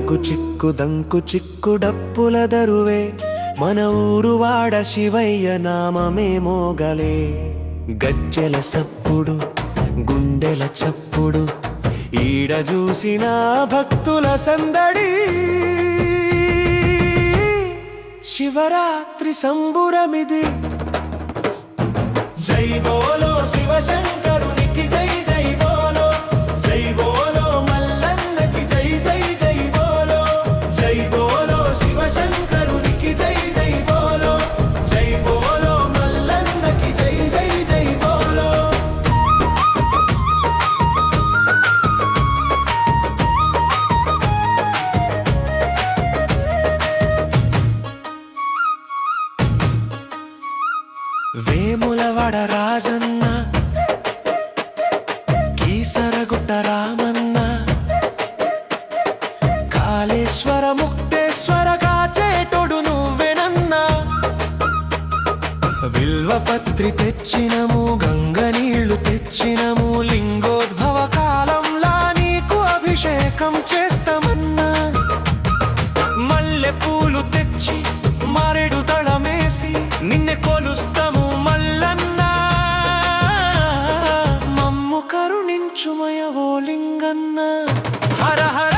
దంకు చిక్కు డప్పుల దరువే మన ఊరువాడ శివయ్య నామమే మోగలే. గజ్జెల సప్పుడు గుండెల చప్పుడు ఈడ చూసిన భక్తుల సందడి. శివరాత్రి సంబురమిది. జై బోలో శివశంకరునికి జై జై బోలో, జై బోలో మల్లన్నకి జై జై జై బోలో, జై బోలో శివశంకరునికి జై జై బోలో, జై బోలో మల్లన్నకి జై జై జై బోలో. వేములవాడ రాజన్న, కీసరగుట్ట రామన్న, కాళేశ్వర ముక్తేశ్వర కాచేటోడు నువ్వెనన్నా. బిల్వపత్రి తెచ్చినము, గంగ నీళ్లు తెచ్చినము, లింగోద్భవ కాలంలా నీకు అభిషేకం చేస్తామన్నా. మల్లె పూలు తెచ్చి మరెడు దళమేసి నిన్నే కొలుస్తాము మల్లన్న. మమ్ము కరుణించుమయ ఓ లింగన్న. హర హర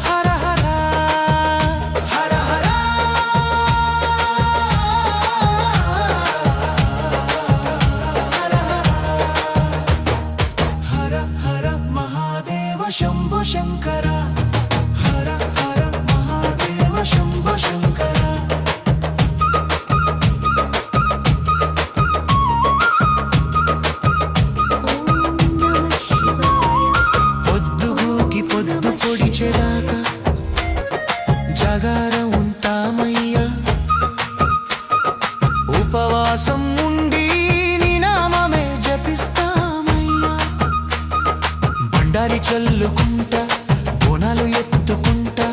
హర హర హర హర హర హర మహాదేవ శంభో శంకర. హర హర మహాదేవ శంభో శంకర. పొద్దుగూకి పొద్దు పొడిచేదాకా జాగారం ఉంటామయ్యా. ఉపవాసం ఉండి నీ నామమే జపిస్తామయ్యా. బండారి చల్లుకుంటా, బోనాలు ఎత్తుకుంటా,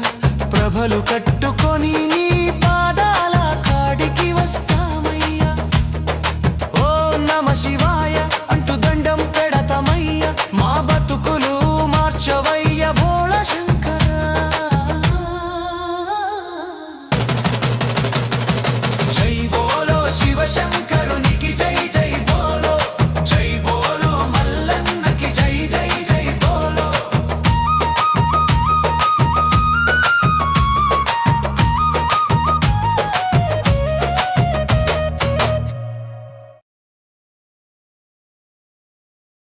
ప్రభలు కట్టుకొని నీ పాదాల కాడికి వస్తామయ్యా. ఓ నమ శివాయ.